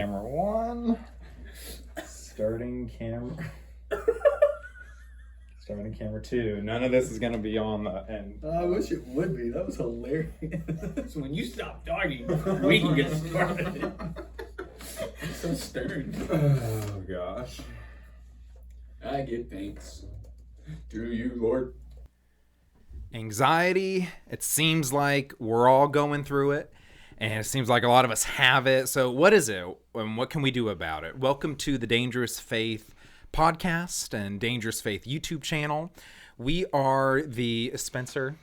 camera one. Starting camera two. None of this is going to be on the end. I wish it would be. That was hilarious. So when you stop talking, we can get started. So stern. Oh, gosh. I give thanks to you, Lord. Anxiety, it seems like we're all going through it, and it seems like a lot of us have it. So what is it, and what can we do about it? Welcome to the Dangerous Faith podcast and Dangerous Faith YouTube channel. We are the Spencer.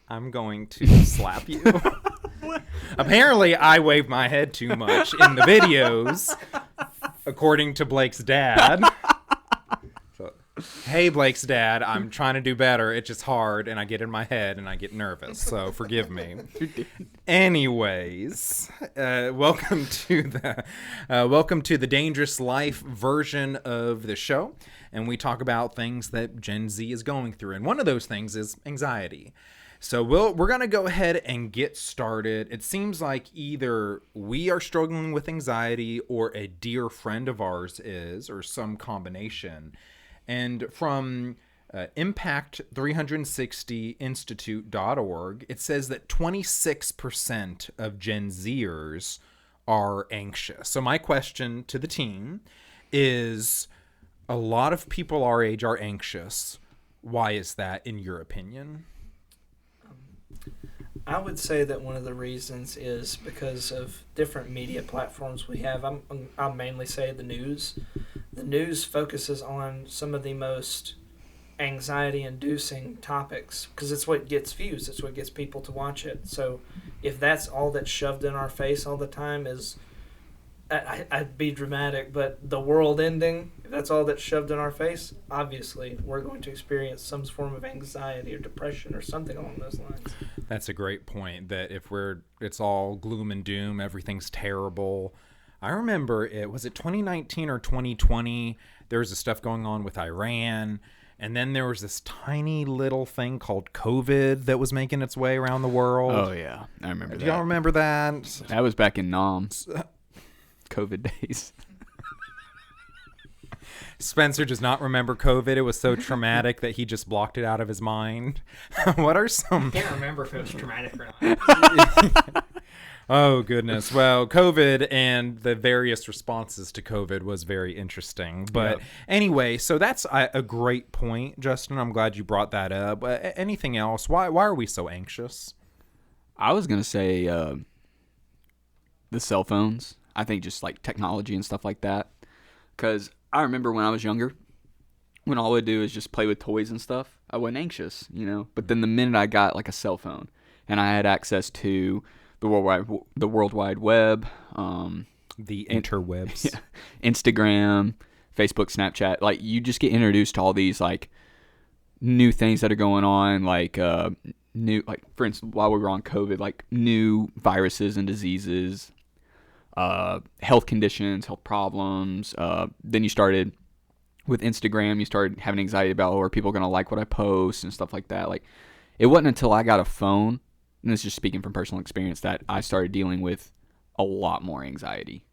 I'm going to slap you. Apparently, I wave my head too much in the videos, according to Blake's dad. So, hey, Blake's dad, I'm trying to do better. It's just hard, and I get in my head, and I get nervous. So forgive me. Anyways, welcome to the Dangerous Life version of the show, and we talk about things that Gen Z is going through, and one of those things is anxiety. So we're going to go ahead and get started. It seems like either we are struggling with anxiety or a dear friend of ours is, or some combination. And from impact360institute.org, it says that 26% of Gen Zers are anxious. So my question to the team is, a lot of people our age are anxious. Why is that, in your opinion? I would say that one of the reasons is because of different media platforms we have. I'll mainly say the news. The news focuses on some of the most anxiety-inducing topics because it's what gets views. It's what gets people to watch it. So if that's all that's shoved in our face all the time is, I'd be dramatic, but the world ending, if that's all that's shoved in our face, obviously we're going to experience some form of anxiety or depression or something along those lines. That's a great point, that if it's all gloom and doom, everything's terrible. I remember was it 2019 or 2020, there was this stuff going on with Iran, and then there was this tiny little thing called COVID that was making its way around the world. Oh, yeah. I remember that. Do y'all remember that? That was back in Nom's COVID days. Spencer does not remember COVID. It was so traumatic that he just blocked it out of his mind. What are some... I can't remember if it was traumatic or not. Oh, goodness. Well, COVID and the various responses to COVID was very interesting. But anyway, so that's a great point, Justin. I'm glad you brought that up. Anything else? Why are we so anxious? I was going to say the cell phones. I think just like technology and stuff like that. Because I remember when I was younger, when all I would do is just play with toys and stuff, I wasn't anxious, you know. But then the minute I got like a cell phone and I had access to the World Wide Web, the interwebs, Instagram, Facebook, Snapchat, like you just get introduced to all these like new things that are going on, like new, like for instance, while we were on COVID, like new viruses and diseases, health conditions, health problems. Then you started with Instagram, you started having anxiety about, are people going to like what I post and stuff like that. Like it wasn't until I got a phone, and this is just speaking from personal experience, that I started dealing with a lot more anxiety.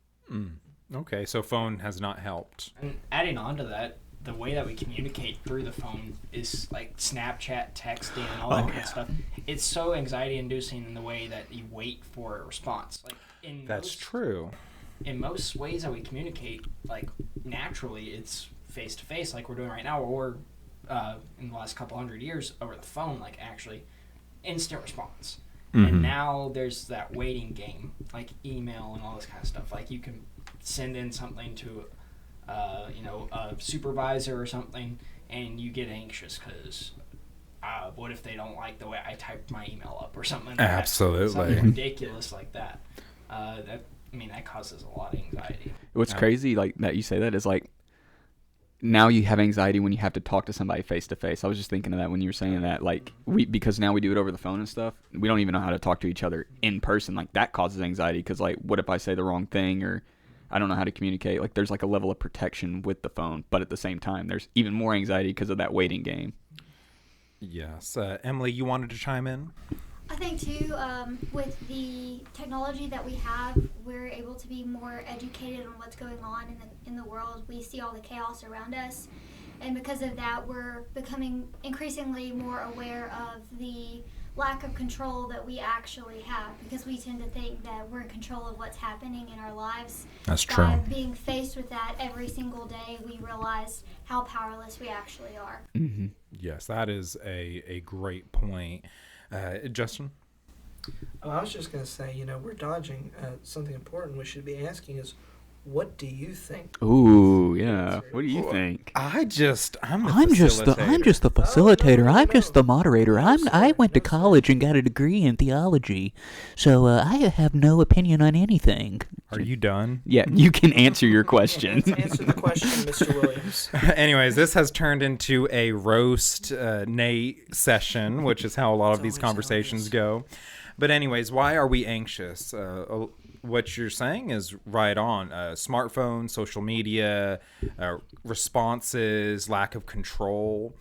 Okay, so phone has not helped. And adding on to that, the way that we communicate through the phone is like Snapchat, texting, and all that kind of stuff. It's so anxiety-inducing in the way that you wait for a response. Like That's true. In most ways that we communicate, like naturally, it's face-to-face, like we're doing right now, or in the last couple hundred years over the phone, like actually instant response. And now there's that waiting game, like email and all this kind of stuff. Like you can send in something to a supervisor or something, and you get anxious because what if they don't like the way I typed my email up or something like Absolutely. that? Something ridiculous like that. That causes a lot of anxiety. What's crazy, like that you say that, is like now you have anxiety when you have to talk to somebody face to face. I was just thinking of that when you were saying that, like because now we do it over the phone and stuff. We don't even know how to talk to each other in person. Like that causes anxiety because like, what if I say the wrong thing, or I don't know how to communicate? Like there's like a level of protection with the phone, but at the same time, there's even more anxiety because of that waiting game. Yes. Emily, you wanted to chime in? I think too, with the technology that we have, we're able to be more educated on what's going on in the world. We see all the chaos around us, and because of that, we're becoming increasingly more aware of the lack of control that we actually have, because we tend to think that we're in control of what's happening in our lives. That's true. By being faced with that every single day, we realize how powerless we actually are. Mm-hmm. Yes, that is a great point. Justin? Oh, I was just going to say, we're dodging something important we should be asking is, what do you think? Ooh, yeah. What do you think? I'm just the facilitator. facilitator. no, I'm no. just the moderator. No, I sir. went to No, sir. college and got a degree in theology, so I have no opinion on anything. Are you done? Yeah, you can answer your question. Answer the question, Mr. Williams. Anyways, this has turned into a roast Nate session, which is how a lot of these conversations go. But anyways, why are we anxious? What you're saying is right on. Smartphones, social media, responses, lack of control.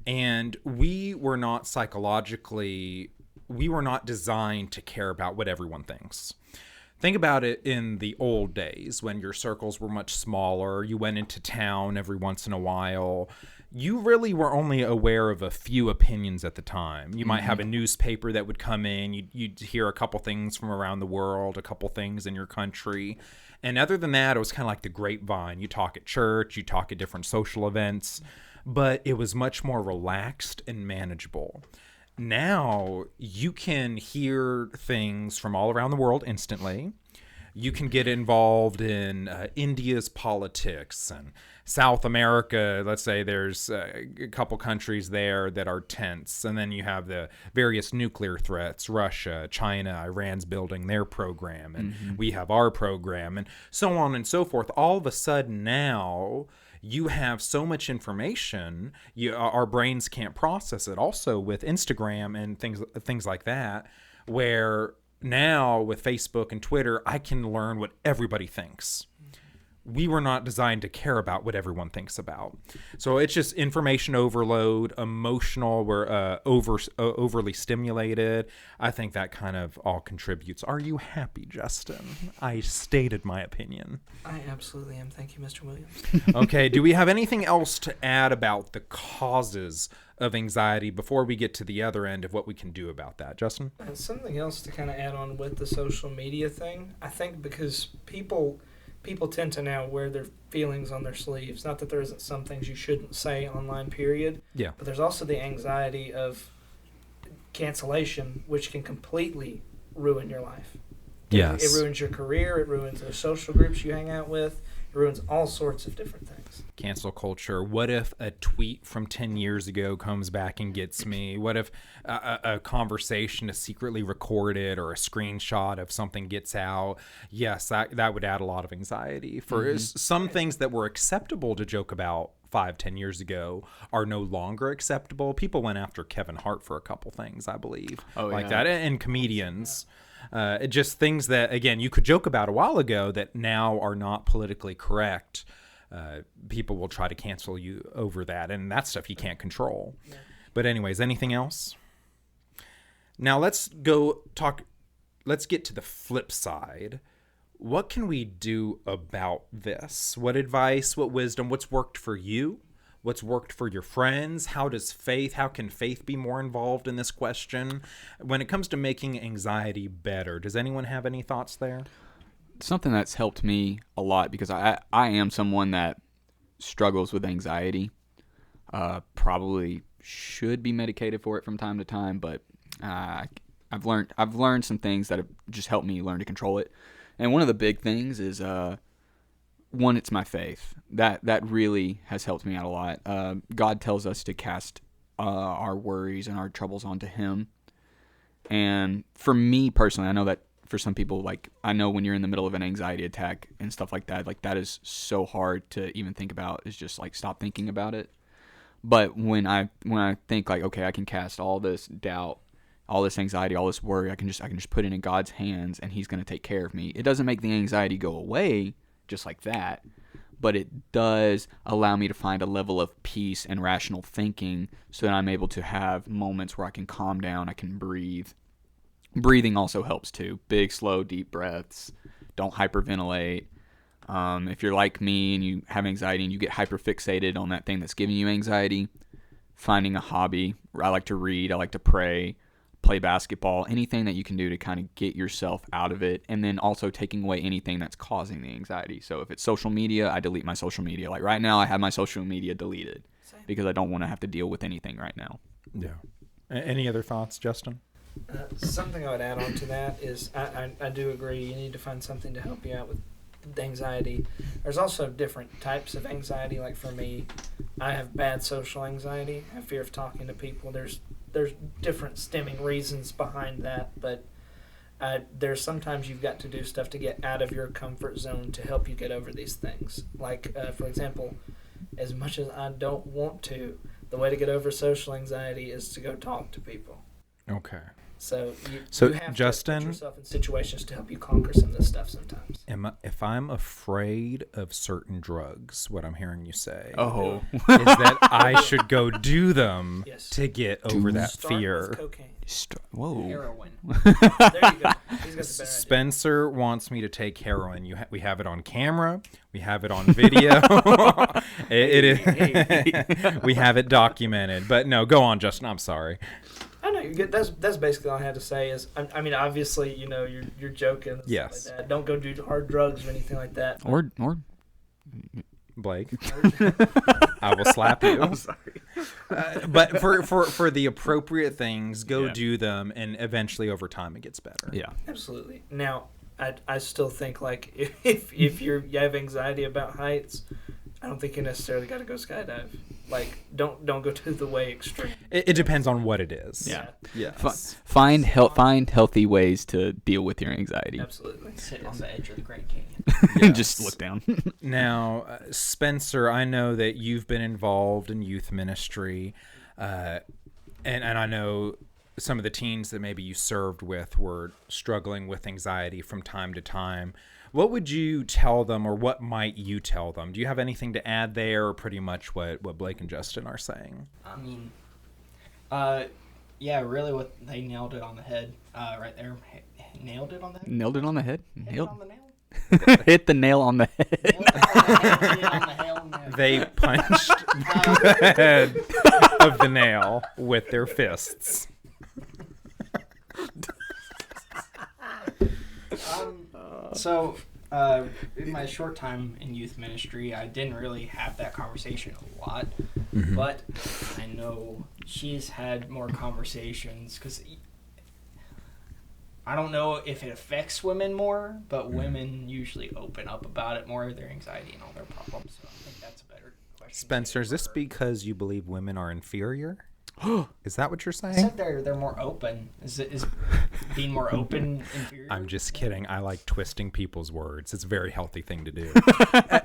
And we were not designed to care about what everyone thinks. Think about it in the old days when your circles were much smaller. You went into town every once in a while. You really were only aware of a few opinions at the time. You might have a newspaper that would come in. You'd hear a couple things from around the world, a couple things in your country. And other than that, it was kind of like the grapevine. You talk at church, you talk at different social events, but it was much more relaxed and manageable. Now you can hear things from all around the world instantly. You can get involved in India's politics and South America. Let's say there's a couple countries there that are tense. And then you have the various nuclear threats, Russia, China, Iran's building their program, and we have our program, and so on and so forth. All of a sudden now, you have so much information, our brains can't process it. Also with Instagram and things like that, where now with Facebook and Twitter, I can learn what everybody thinks. We were not designed to care about what everyone thinks about. So it's just information overload, emotional, we're overly stimulated. I think that kind of all contributes. Are you happy, Justin? I stated my opinion. I absolutely am. Thank you, Mr. Williams. Okay, do we have anything else to add about the causes of anxiety before we get to the other end of what we can do about that? Justin? Something else to kind of add on with the social media thing, I think because people tend to now wear their feelings on their sleeves. Not that there isn't some things you shouldn't say online, period. Yeah. But there's also the anxiety of cancellation, which can completely ruin your life. Yes. It ruins your career. It ruins the social groups you hang out with. It ruins all sorts of different things. Cancel culture. What if a tweet from 10 years ago comes back and gets me? What if a conversation is secretly recorded or a screenshot of something gets out? Yes, that would add a lot of anxiety. For some things that were acceptable to joke about 5-10 years ago are no longer acceptable. People went after Kevin Hart for a couple things, I believe, that, and comedians. Just things that, again, you could joke about a while ago that now are not politically correct. People will try to cancel you over that, and that's stuff you can't control. Yeah. But anyways, anything else? Now let's get to the flip side. What can we do about this? What advice, what wisdom, what's worked for you? What's worked for your friends? How can faith be more involved in this question? When it comes to making anxiety better, does anyone have any thoughts there? Something that's helped me a lot, because I am someone that struggles with anxiety. Probably should be medicated for it from time to time, but I've learned some things that have just helped me learn to control it. And one of the big things is one, it's my faith. That really has helped me out a lot. God tells us to cast our worries and our troubles onto Him. And for me personally, I know that for some people, like, I know when you're in the middle of an anxiety attack and stuff like that is so hard to even think about. Is just like stop thinking about it. But when I think like, okay, I can cast all this doubt, all this anxiety, all this worry, I can just put it in God's hands and He's going to take care of me. It doesn't make the anxiety go away just like that, but it does allow me to find a level of peace and rational thinking so that I'm able to have moments where I can calm down, I can breathe, breathing also helps too. Big, slow, deep breaths. Don't hyperventilate. If you're like me and you have anxiety and you get hyperfixated on that thing that's giving you anxiety, finding a hobby. I like to read. I like to pray, play basketball, anything that you can do to kind of get yourself out of it. And then also taking away anything that's causing the anxiety. So if it's social media, I delete my social media. Like right now, I have my social media deleted because I don't want to have to deal with anything right now. Yeah. Any other thoughts, Justin? Something I would add on to that is I do agree you need to find something to help you out with anxiety. There's also different types of anxiety. Like for me, I have bad social anxiety. I have fear of talking to people. There's different stemming reasons behind that, but there's sometimes you've got to do stuff to get out of your comfort zone to help you get over these things. Like, for example, as much as I don't want to, the way to get over social anxiety is to go talk to people. Okay. So you have Justin, to put yourself in situations to help you conquer some of this stuff sometimes. if I'm afraid of certain drugs, what I'm hearing you say Oh. is that I should go do them Yes. to get over that Start fear. with cocaine. Whoa. Heroin. There you go. He's got the better Spencer wants me to take heroin. We have it on camera. We have it on video. it is. We have it documented. But no, go on, Justin. I'm sorry. I know you're good. That's basically all I had to say. Is I mean, obviously, you're joking. And Yes. Stuff like that. Don't go do hard drugs or anything like that. Or Blake, I will slap you. I'm sorry. But for the appropriate things, go Yeah. do them, and eventually over time it gets better. Yeah. Absolutely. Now, I still think like if you have anxiety about heights, I don't think you necessarily got to go skydive. Like, don't go to the way extreme. It depends on what it is. Yeah. Yes. Find healthy ways to deal with your anxiety. Absolutely. Sit on the edge of the Grand Canyon. Just look down. Now, Spencer, I know that you've been involved in youth ministry, and I know some of the teens that maybe you served with were struggling with anxiety from time to time. What would you tell them, or what might you tell them? Do you have anything to add there, or pretty much what Blake and Justin are saying? I mean, yeah, really, what they nailed it on the head right there. Nailed it on the head. Nailed it on the head. Hit it on the nail. Hit the nail on the head. Nailed it on the head. Hit it on the nail. They punched the head of the nail with their fists. So, in my short time in youth ministry, I didn't really have that conversation a lot, but I know she's had more conversations because I don't know if it affects women more, but women usually open up about it more, their anxiety and all their problems. So I think that's a better question. Spencer, is this because you believe women are inferior? Is that what you're I saying? said they're more open. Is being more open inferior? I'm just kidding. I like twisting people's words. It's a very healthy thing to do.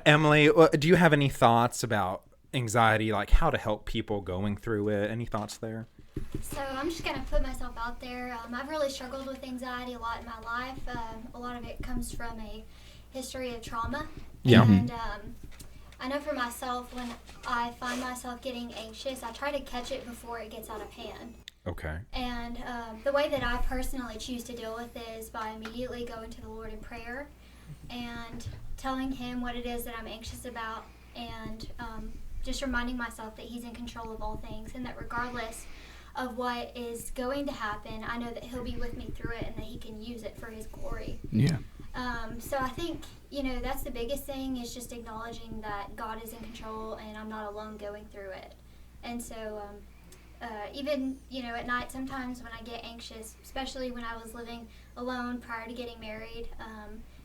Emily, do you have any thoughts about anxiety, like how to help people going through it? Any thoughts there? So I'm just going to put myself out there. I've really struggled with anxiety a lot in my life. A lot of it comes from a history of trauma. Yeah. And I know for myself, when I find myself getting anxious, I try to catch it before it gets out of hand. Okay. And the way that I personally choose to deal with it is by immediately going to the Lord in prayer and telling Him what it is that I'm anxious about, and just reminding myself that He's in control of all things, and that regardless of what is going to happen, I know that He'll be with me through it and that He can use it for His glory. Yeah. So I think, that's the biggest thing, is just acknowledging that God is in control and I'm not alone going through it. And so even, at night sometimes when I get anxious, especially when I was living alone prior to getting married,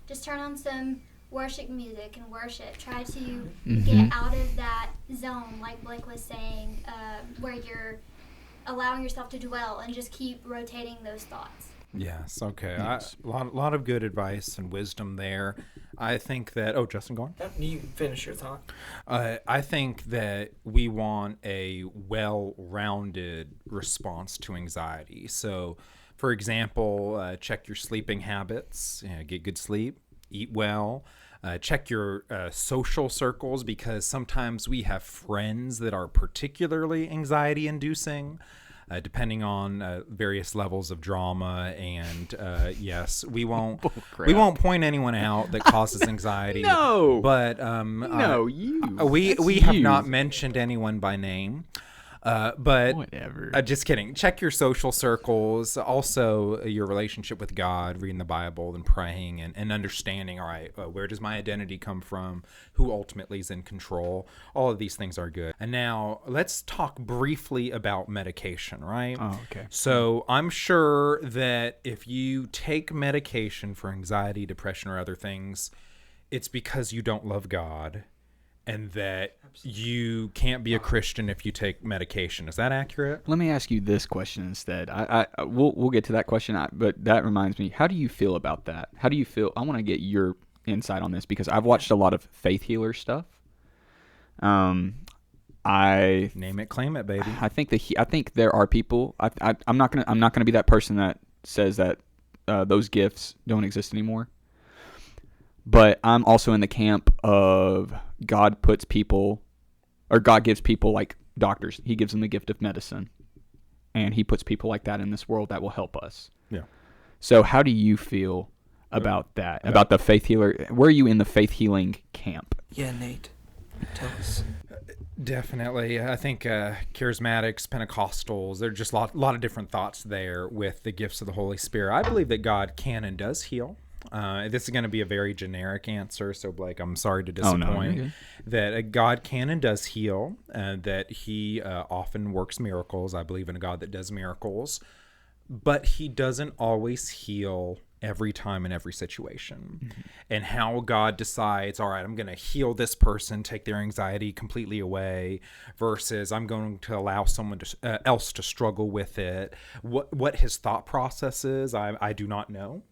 just turn on some worship music and worship. Try to get out of that zone, like Blake was saying, where you're allowing yourself to dwell and just keep rotating those thoughts. Yes. Okay. Yes. A lot of good advice and wisdom there. I think that. Oh, Justin, go on. You finish your thought. I think that we want a well-rounded response to anxiety. So, for example, check your sleeping habits. Get good sleep. Eat well. Check your social circles, because sometimes we have friends that are particularly anxiety-inducing. depending on various levels of drama. And yes, we won't point anyone out that causes anxiety. No. But No, you. we have not mentioned anyone by name. But whatever. Just kidding. Check your social circles, also your relationship with God, reading the Bible and praying and understanding, all right, where does my identity come from? Who ultimately is in control? All of these things are good. And now let's talk briefly about medication, right? Oh, okay. So I'm sure that if you take medication for anxiety, depression, or other things, it's because you don't love God. And that you can't be a Christian if you take medication. Is that accurate? Let me ask you this question instead. We'll get to that question, but that reminds me. How do you feel about that? How do you feel? I want to get your insight on this because I've watched a lot of faith healer stuff. Name it, claim it, baby. I think there are people. I'm not gonna be that person that says that those gifts don't exist anymore. But I'm also in the camp of God gives people like doctors. He gives them the gift of medicine. And he puts people like that in this world that will help us. Yeah. So how do you feel about that? About the faith healer? Where are you in the faith healing camp? Yeah, Nate. Tell us. Definitely. I think charismatics, Pentecostals, there are just a lot of different thoughts there with the gifts of the Holy Spirit. I believe that God can and does heal. This is going to be a very generic answer, so Blake, I'm sorry to disappoint. That God can and does heal, that he often works miracles. I believe in a God that does miracles, but he doesn't always heal every time in every situation. Mm-hmm. And how God decides, all right, I'm going to heal this person, take their anxiety completely away, versus I'm going to allow someone else to struggle with it. What his thought process is, I do not know.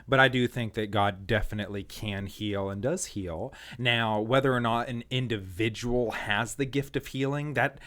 But I do think that God definitely can heal and does heal. Now, whether or not an individual has the gift of healing, that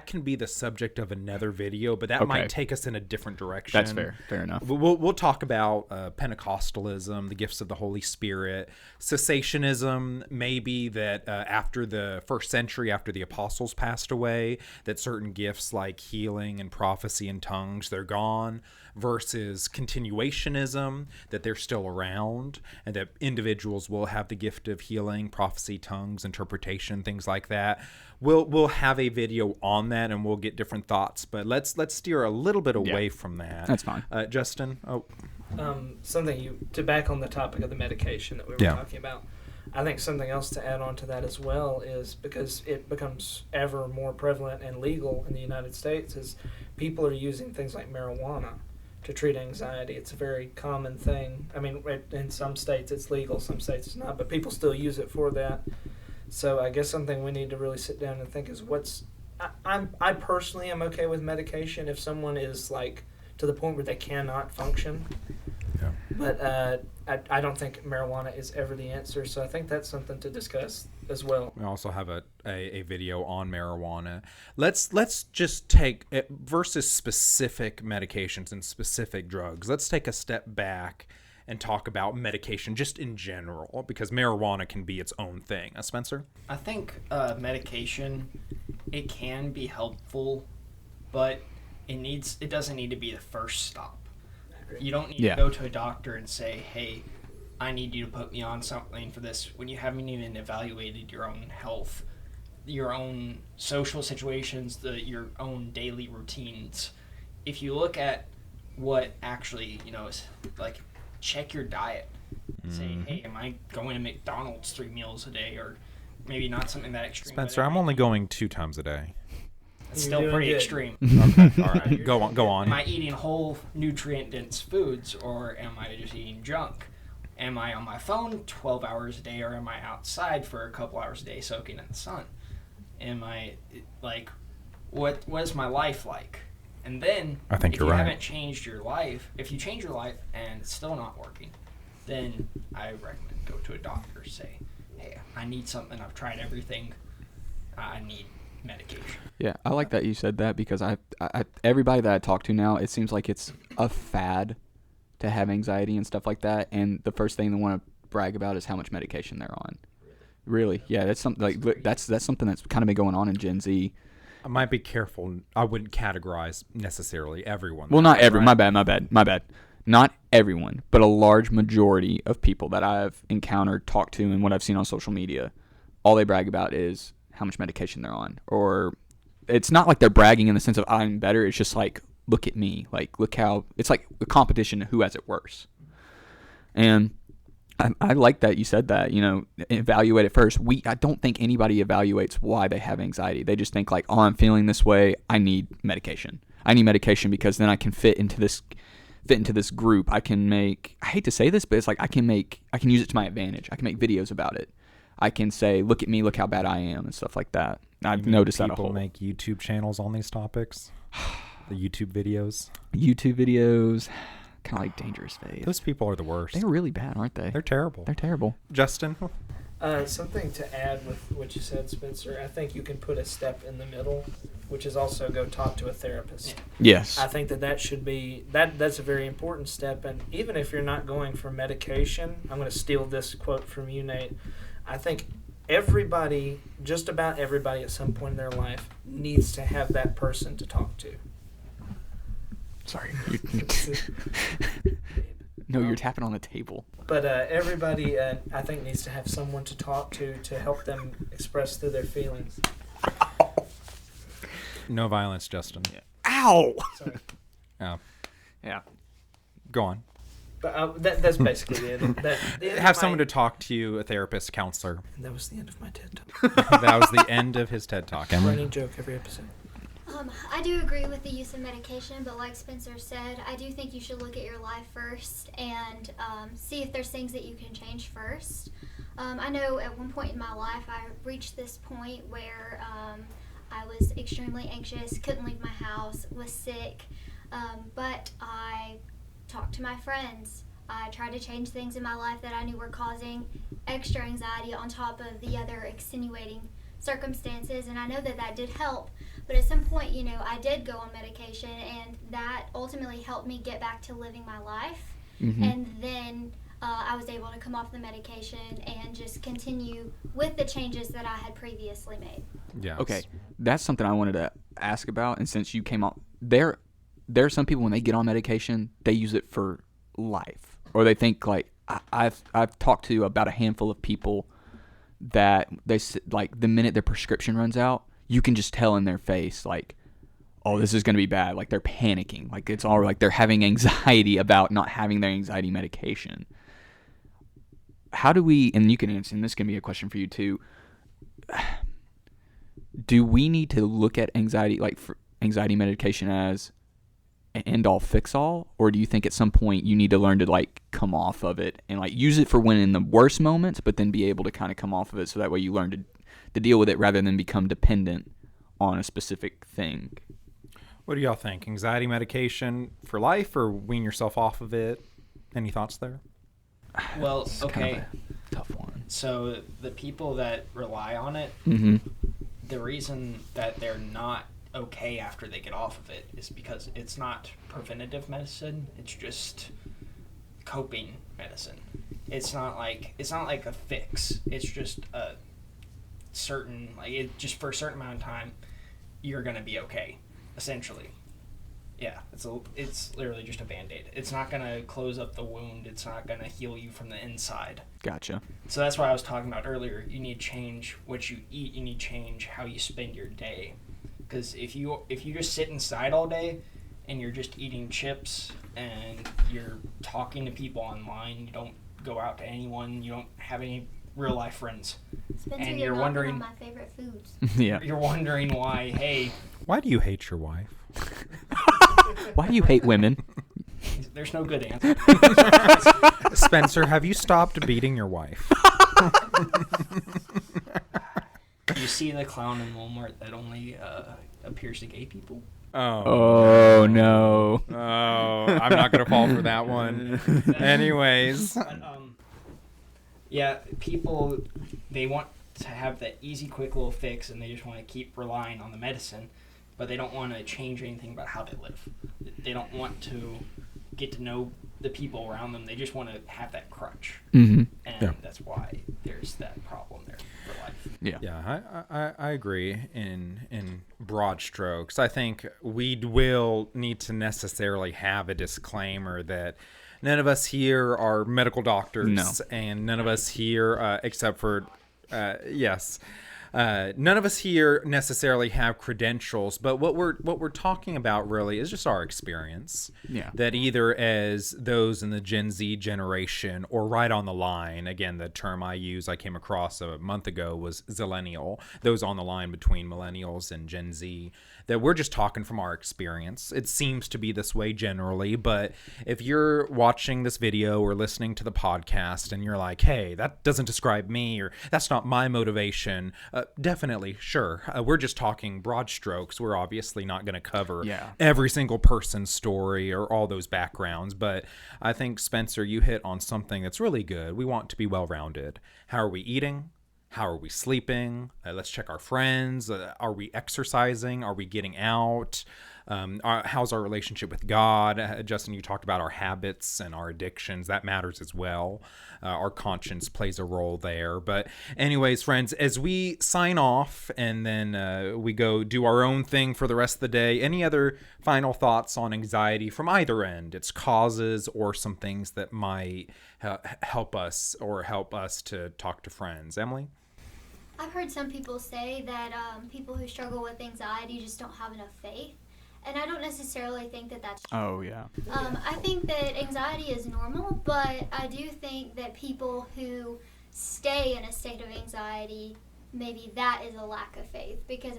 can be the subject of another video, but that might take us in a different direction. That's fair. Fair enough. We'll talk about Pentecostalism, the gifts of the Holy Spirit, cessationism, maybe that after the first century, after the apostles passed away, that certain gifts like healing and prophecy and tongues, they're gone, versus continuationism, that they're still around and that individuals will have the gift of healing, prophecy, tongues, interpretation, things like that. We'll have a video on that and we'll get different thoughts, but let's steer a little bit away from that. That's fine. Justin? To back on the topic of the medication that we were talking about, I think something else to add on to that as well is because it becomes ever more prevalent and legal in the United States is people are using things like marijuana to treat anxiety. It's a very common thing. I mean, in some states it's legal, some states it's not, but people still use it for that. So I guess something we need to really sit down and think is I personally am okay with medication if someone is like to the point where they cannot function. Yeah. But I don't think marijuana is ever the answer, so I think that's something to discuss as well. We also have a video on marijuana. Let's just take versus specific medications and specific drugs. Let's take a step back and talk about medication just in general, because marijuana can be its own thing. Spencer? I think medication, it can be helpful, but it doesn't need to be the first stop. You don't need to go to a doctor and say, hey, I need you to put me on something for this, when you haven't even evaluated your own health, your own social situations, your own daily routines. If you look at what actually, is like, check your diet. Say, hey, am I going to McDonald's 3 meals a day, or maybe not something that extreme? Spencer, I'm only going 2 times a day. It's still pretty extreme. Okay, all right. Go on. Am I eating whole, nutrient-dense foods, or am I just eating junk? Am I on my phone 12 hours a day, or am I outside for a couple hours a day soaking in the sun? Am I, like, what is my life like? And then, I think if you're you right. haven't changed your life, if you change your life and it's still not working, then I recommend go to a doctor. Say, hey, I need something. I've tried everything. I need medication. Yeah, I like that you said that, because I everybody that I talk to now, it seems like it's a fad to have anxiety and stuff like that, and the first thing they want to brag about is how much medication they're on. Really? Yeah, that's something like that's something that's kind of been going on in Gen Z. I might be careful. I wouldn't categorize necessarily everyone. Well, not every. right? My bad. Not everyone, but a large majority of people that I've encountered, talked to, and what I've seen on social media, all they brag about is how much medication they're on. Or it's not like they're bragging in the sense of I'm better. It's just like, look at me. Like, look how it's like a competition. Who has it worse? And I like that you said that, evaluate it first. I don't think anybody evaluates why they have anxiety. They just think like, oh, I'm feeling this way. I need medication. I need medication because then I can fit into this group. I hate to say this, but it's like I can use it to my advantage. I can make videos about it. I can say, look at me, look how bad I am and stuff like that. I've noticed that a whole. People make YouTube channels on these topics. The YouTube videos. Kind of like Dangerous Faith. Those people are the worst. They're really bad, aren't they? They're terrible. Justin? Something to add with what you said, Spencer. I think you can put a step in the middle, which is also go talk to a therapist. Yes. I think that should be that's a very important step. And even if you're not going for medication, I'm going to steal this quote from you, Nate. I think everybody, just about everybody at some point in their life, needs to have that person to talk to. Sorry. No, you're tapping on the table. But everybody, I think, needs to have someone to talk to help them express through their feelings. No violence, Justin. Yeah. Ow! Sorry. Oh. Yeah. Go on. But that's basically it. Have someone to talk to you, a therapist, counselor. And that was the end of my TED Talk. That was the end of his TED Talk. Running joke every episode. I do agree with the use of medication, but like Spencer said, I do think you should look at your life first and see if there's things that you can change first. I know at one point in my life I reached this point where I was extremely anxious, couldn't leave my house, was sick, but I talked to my friends. I tried to change things in my life that I knew were causing extra anxiety on top of the other extenuating circumstances, and I know that did help. But at some point, I did go on medication, and that ultimately helped me get back to living my life. Mm-hmm. And then I was able to come off the medication and just continue with the changes that I had previously made. Yeah. Okay, that's something I wanted to ask about. And since you came on, there are some people when they get on medication, they use it for life, or they think like I've talked to about a handful of people that they like the minute their prescription runs out, you can just tell in their face, like, oh, this is going to be bad. Like, they're panicking. Like, it's all like they're having anxiety about not having their anxiety medication. How do we, and you can answer, and this can be a question for you too, do we need to look at anxiety, like for anxiety medication as an end-all, fix-all? Or do you think at some point you need to learn to, like, come off of it and, like, use it for when in the worst moments, but then be able to kind of come off of it so that way you learn to deal with it rather than become dependent on a specific thing? What do y'all think? Anxiety medication for life, or wean yourself off of it? Any thoughts there? Well, It's okay. kind of a tough one. So the people that rely on it, Mm-hmm. the reason that they're not okay after they get off of it is because it's not preventative medicine. It's just coping medicine. It's not like a fix. It's just a certain, like, it just for a certain amount of time you're gonna be okay, essentially. Yeah, it's literally just a Band-Aid. It's not gonna close up the wound. It's not gonna heal you from the inside. Gotcha. So that's why I was talking about earlier. You need to change what you eat. You need to change how you spend your day. Because if you just sit inside all day and you're just eating chips and you're talking to people online, you don't go out to anyone, you don't have any real life friends, Spencer, and you're you're wondering on my favorite foods. Yeah. you're wondering why, hey, Why do you hate your wife? Why do you hate women? there's no good answer. Spencer, have you stopped beating your wife? You see the clown in Walmart that only appears to gay people? Oh no. Oh, I'm not going to fall for that one. Anyways. But, yeah, people, they want to have that easy, quick little fix, and they just want to keep relying on the medicine, but they don't want to change anything about how they live. They don't want to get to know the people around them. They just want to have that crutch. Mm-hmm. And Yeah. that's why there's that problem there for life. Yeah. Yeah, I agree in broad strokes. I think we will need to necessarily have a disclaimer that none of us here are medical doctors, No. and none of us here, except for, yes, none of us here necessarily have credentials. But what we're talking about really is just our experience. Yeah. That either as those in the Gen Z generation or right on the line, again, the term I came across a month ago was zillennial, those on the line between millennials and Gen Z, that we're just talking from our experience. It seems to be this way generally, but if you're watching this video or listening to the podcast and you're like, hey, that doesn't describe me, or that's not my motivation, definitely, sure. We're just talking broad strokes. We're obviously not going to cover every single person's story or all those backgrounds, but I think, Spencer, you hit on something that's really good. We want to be well-rounded. How are we eating? How are we sleeping? Let's check our friends. Are we exercising? Are we getting out? How's our relationship with God? Justin, you talked about our habits and our addictions. That matters as well. Our conscience plays a role there. But anyways, friends, as we sign off and then we go do our own thing for the rest of the day, any other final thoughts on anxiety from either end? Its causes or some things that might help us to talk to friends. Emily? I've heard some people say that people who struggle with anxiety just don't have enough faith. And I don't necessarily think that that's true. Oh, yeah. I think that anxiety is normal, but I do think that people who stay in a state of anxiety, maybe that is a lack of faith. Because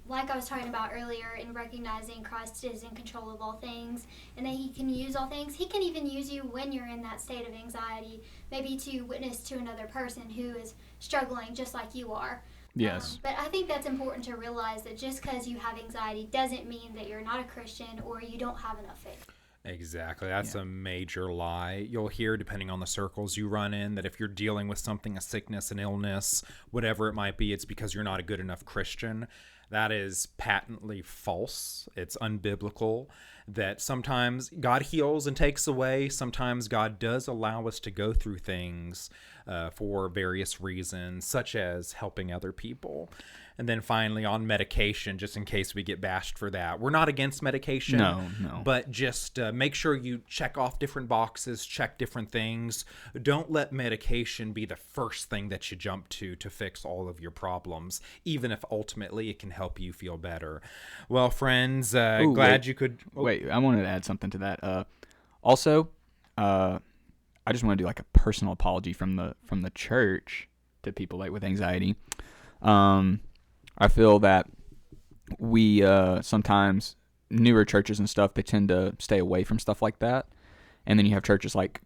like I was talking about earlier, in recognizing Christ is in control of all things and that he can use all things, he can even use you when you're in that state of anxiety, maybe to witness to another person who is struggling just like you are. Yes. But I think that's important to realize that just because you have anxiety doesn't mean that you're not a Christian or you don't have enough faith. Exactly. That's a major lie. You'll hear, depending on the circles you run in, that if you're dealing with something, a sickness, an illness, whatever it might be, it's because you're not a good enough Christian. That is patently false. It's unbiblical. That sometimes God heals and takes away. Sometimes God does allow us to go through things for various reasons, such as helping other people. And then finally, on medication, just in case we get bashed for that. We're not against medication. No. But just make sure you check off different boxes, check different things. Don't let medication be the first thing that you jump to fix all of your problems, even if ultimately it can help you feel better. Well, friends, glad you could... Wait, I wanted to add something to that. Also, I just want to do like a personal apology from the church to people like with anxiety. I feel that we sometimes newer churches and stuff, they tend to stay away from stuff like that, and then you have churches like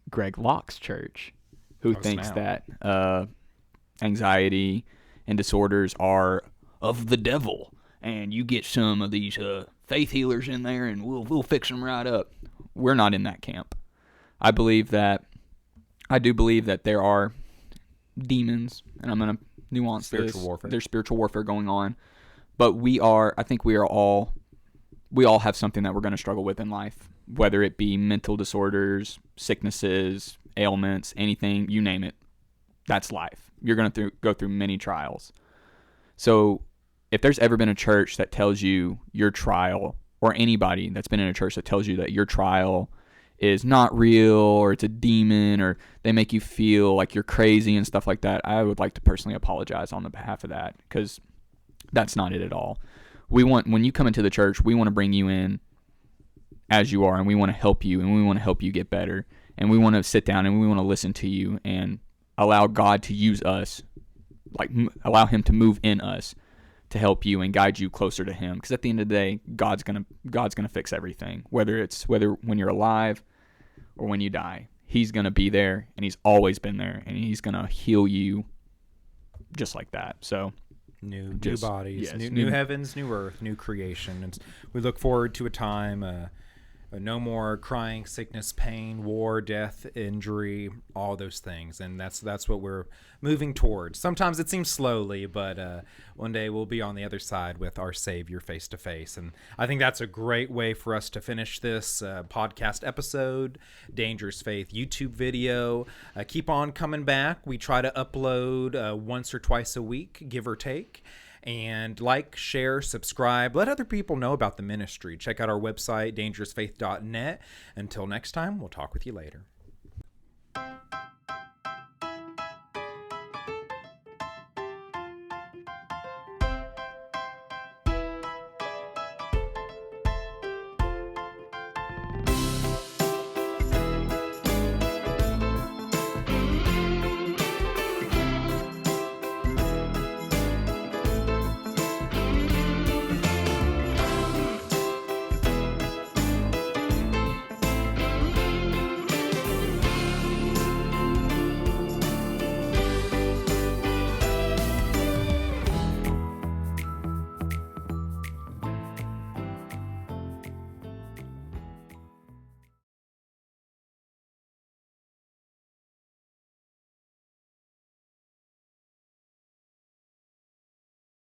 Greg Locke's church, who thinks that anxiety and disorders are of the devil, and you get some of these faith healers in there, and we'll fix them right up. We're not in that camp. I do believe that there are demons, and I'm gonna nuance spiritual warfare. There's spiritual warfare going on, but I think we all have something that we're going to struggle with in life, whether it be mental disorders, sicknesses, ailments, anything, you name it. That's life. You're going to go through many trials. So if there's ever been a church that tells you your trial, or anybody that's been in a church that tells you that your trial is not real, or it's a demon, or they make you feel like you're crazy and stuff like that, I would like to personally apologize on the behalf of that, because that's not it at all. When you come into the church, we want to bring you in as you are, and we want to help you, and we want to help you get better, and we want to sit down and we want to listen to you and allow God to use us, like allow him to move in us to help you and guide you closer to him, because at the end of the day, God's gonna fix everything, whether when you're alive or when you die. He's going to be there, and he's always been there, and he's going to heal you just like that. So new bodies, yes, new heavens, new earth, new creation. And we look forward to a time No more crying, sickness, pain, war, death, injury, all those things. And that's what we're moving towards. Sometimes it seems slowly, but one day we'll be on the other side with our Savior face to face. And I think that's a great way for us to finish this podcast episode, Dangerous Faith YouTube video. Keep on coming back. We try to upload once or twice a week, give or take. And like, share, subscribe. Let other people know about the ministry. Check out our website, dangerousfaith.net. Until next time, we'll talk with you later.